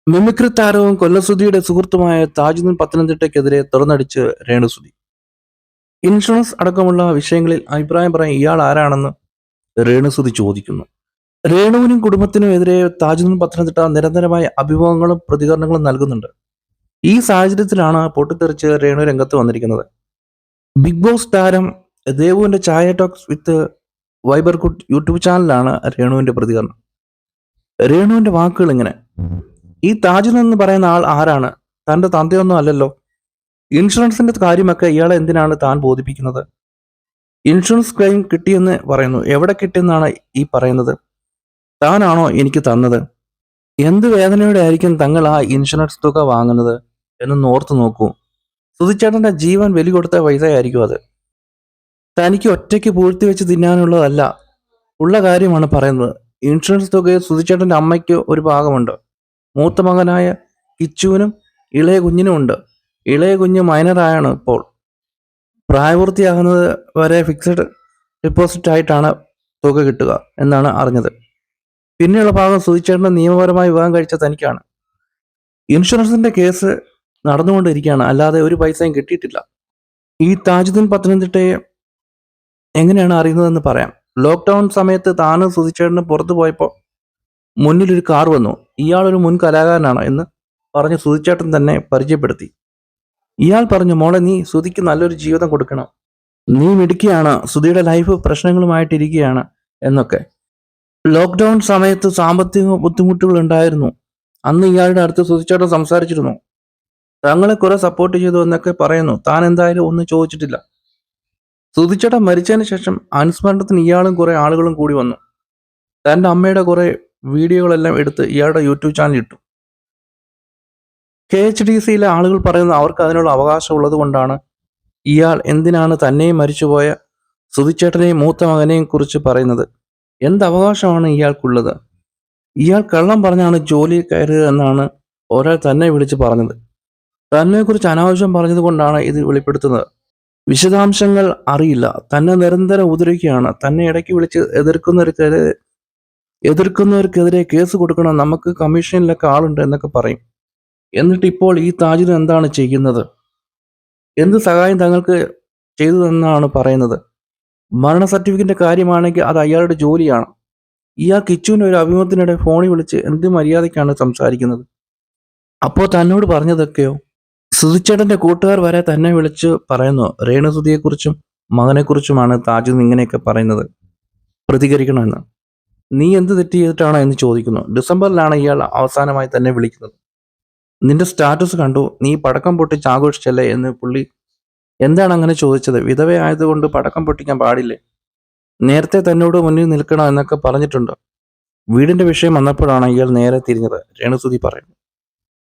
Mimicry താരവും കൊല്ലസുധിയുടെ സുഹൃത്തുമായ Thajudheen പത്തനംതിട്ടയ്ക്കെതിരെ തുറന്നടിച്ച് Renusudhi. Insurance അടക്കമുള്ള വിഷയങ്ങളിൽ അഭിപ്രായം പറയാൻ ഇയാൾ ആരാണെന്ന് രേണുസുധി ചോദിക്കുന്നു. രേണുവിനും കുടുംബത്തിനും എതിരെ താജുദ്ദീൻ പത്തനംതിട്ട നിരന്തരമായ അഭിമുഖങ്ങളും പ്രതികരണങ്ങളും നൽകുന്നുണ്ട്. ഈ സാഹചര്യത്തിലാണ് പൊട്ടിത്തെറിച്ച് രേണു രംഗത്ത് വന്നിരിക്കുന്നത്. ബിഗ് ബോസ് താരം ദേവുവിന്റെ ചായ ടോക്സ് വിത്ത് വൈബർകുട്ട് യൂട്യൂബ് ചാനലിലാണ് രേണുവിന്റെ പ്രതികരണം. രേണുവിന്റെ വാക്കുകൾ ഇങ്ങനെ: ഈ താജുദ്ദീൻ എന്ന് പറയുന്ന ആൾ ആരാണ്? തന്റെ തന്തയൊന്നും അല്ലല്ലോ. ഇൻഷുറൻസിന്റെ കാര്യമൊക്കെ ഇയാളെ എന്തിനാണ് താൻ ബോധിപ്പിക്കുന്നത്? ഇൻഷുറൻസ് ക്ലെയിം കിട്ടിയെന്ന് പറയുന്നു. എവിടെ കിട്ടിയെന്നാണ് ഈ പറയുന്നത്? താനാണോ എനിക്ക് തന്നത്? എന്ത് വേദനയോടെ ആയിരിക്കും തങ്ങൾ ആ ഇൻഷുറൻസ് തുക വാങ്ങുന്നത് എന്നൊന്ന് ഓർത്തു നോക്കൂ. സുധിച്ചേട്ടന്റെ ജീവൻ ബലി കൊടുത്ത പൈസയായിരിക്കും അത്. തനിക്ക് ഒറ്റയ്ക്ക് പൂഴ്ത്തി വെച്ച് തിന്നാനുള്ളതല്ല, ഉള്ള കാര്യമാണ് പറയുന്നത്. ഇൻഷുറൻസ് തുകയിൽ സുധിച്ചേട്ടന്റെ അമ്മയ്ക്ക് ഒരു ഭാഗമുണ്ട്. മൂത്ത മകനായ കിച്ചുവിനും ഇളയ കുഞ്ഞിനും ഉണ്ട്. ഇളയ കുഞ്ഞ് മൈനറായാണ് ഇപ്പോൾ. പ്രായപൂർത്തിയാകുന്നത് വരെ ഫിക്സഡ് ഡെപ്പോസിറ്റ് ആയിട്ടാണ് തുക കിട്ടുക എന്നാണ് അറിഞ്ഞത്. പിന്നെയുള്ള ഭാഗം സുധിച്ചേട്ടന് നിയമപരമായി വിവാഹം കഴിച്ച തനിക്കാണ്. ഇൻഷുറൻസിന്റെ കേസ് നടന്നുകൊണ്ടിരിക്കുകയാണ്, അല്ലാതെ ഒരു പൈസയും കിട്ടിയിട്ടില്ല. ഈ താജുദ്ദീൻ പത്തനംതിട്ടയെ എങ്ങനെയാണ് അറിയുന്നതെന്ന് പറയാം. ലോക്ക്ഡൗൺ സമയത്ത് താനും സുധിച്ചേട്ടന് പുറത്തു പോയപ്പോൾ മുന്നിലൊരു കാർ വന്നു. ഇയാളൊരു മുൻ കലാകാരനാണ് എന്ന് പറഞ്ഞ് സുധിച്ചേട്ടൻ തന്നെ പരിചയപ്പെടുത്തി. ഇയാൾ പറഞ്ഞു, മോളെ, നീ സുധിക്ക് നല്ലൊരു ജീവിതം കൊടുക്കണം, നീ മിടുക്കിയാണ്, സുധിയുടെ ലൈഫ് പ്രശ്നങ്ങളുമായിട്ടിരിക്കുകയാണ് എന്നൊക്കെ. ലോക്ക്ഡൗൺ സമയത്ത് സാമ്പത്തിക ബുദ്ധിമുട്ടുകൾ ഉണ്ടായിരുന്നു. അന്ന് ഇയാളുടെ അടുത്ത് സുധിച്ചേട്ടൻ സംസാരിച്ചിരുന്നു. തങ്ങളെ കുറെ സപ്പോർട്ട് ചെയ്തു എന്നൊക്കെ പറയുന്നു. താൻ എന്തായാലും ഒന്നും ചോദിച്ചിട്ടില്ല. സുധിച്ചേട്ടൻ മരിച്ചതിന് ശേഷം അനുസ്മരണത്തിന് ഇയാളും കുറെ ആളുകളും കൂടി വന്നു. തൻ്റെ അമ്മയുടെ കുറെ വീഡിയോകളെല്ലാം എടുത്ത് ഇയാളുടെ യൂട്യൂബ് ചാനൽ ഇട്ടു. KHDCയിലെ ആളുകൾ പറയുന്നത് അവർക്ക് അതിനുള്ള അവകാശം ഉള്ളത് കൊണ്ടാണ് ഇയാൾ എന്തിനാണ് തന്നെയും മരിച്ചുപോയ സുധിച്ചേട്ടനെയും മൂത്ത മകനെയും കുറിച്ച് പറയുന്നത്. എന്ത് അവകാശമാണ് ഇയാൾക്കുള്ളത്? ഇയാൾ കള്ളം പറഞ്ഞാണ് ജോലി കയറുക എന്നാണ് ഒരാൾ തന്നെ വിളിച്ച് പറഞ്ഞത്. തന്നെക്കുറിച്ച് അനാവശ്യം പറഞ്ഞത് കൊണ്ടാണ് ഇത് വെളിപ്പെടുത്തുന്നത്. വിശദാംശങ്ങൾ അറിയില്ല. തന്നെ നിരന്തരം ഉപദ്രവിക്കുകയാണ്. തന്നെ ഇടയ്ക്ക് വിളിച്ച് എതിർക്കുന്നവർക്കെതിരെ കേസ് കൊടുക്കണം, നമുക്ക് കമ്മീഷനിലൊക്കെ ആളുണ്ട് എന്നൊക്കെ പറയും. എന്നിട്ട് ഇപ്പോൾ ഈ താജിന് എന്താണ് ചെയ്യുന്നത്? എന്ത് സഹായം തങ്ങൾക്ക് ചെയ്തതെന്നാണ് പറയുന്നത്? മരണ സർട്ടിഫിക്കറ്റിന്റെ കാര്യമാണെങ്കിൽ അത് അയാളുടെ ജോലിയാണ്. ഇയാൾ കിച്ചുവിന് ഒരു അഭിമുഖത്തിനിടെ ഫോണിൽ വിളിച്ച് എന്ത് മര്യാദയ്ക്കാണ് സംസാരിക്കുന്നത്? അപ്പോൾ തന്നോട് പറഞ്ഞതൊക്കെയോ? സുധിച്ചേട്ടന്റെ കൂട്ടുകാർ വരെ തന്നെ വിളിച്ച് പറയുന്നു രേണുസുധിയെക്കുറിച്ചും മകനെക്കുറിച്ചുമാണ് താജുദ്ദീൻ ഇങ്ങനെയൊക്കെ പറയുന്നത്, പ്രതികരിക്കണമെന്ന്. നീ എന്ത് തെറ്റ് ചെയ്തിട്ടാണോ എന്ന് ചോദിക്കുന്നു. ഡിസംബറിലാണ് ഇയാൾ അവസാനമായി തന്നെ വിളിക്കുന്നത്. നിന്റെ സ്റ്റാറ്റസ് കണ്ടു, നീ പടക്കം പൊട്ടിച്ച് ആഘോഷിച്ചല്ലേ എന്ന് പുള്ളി എന്താണ് അങ്ങനെ ചോദിച്ചത്? വിധവയായതുകൊണ്ട് പടക്കം പൊട്ടിക്കാൻ പാടില്ലേ? നേരത്തെ തന്നോട് മുന്നിൽ നിൽക്കണം എന്നൊക്കെ പറഞ്ഞിട്ടുണ്ട്. വീടിന്റെ വിഷയം വന്നപ്പോഴാണ് ഇയാൾ നേരെ തിരിഞ്ഞത്, രേണുസുധി പറയുന്നു.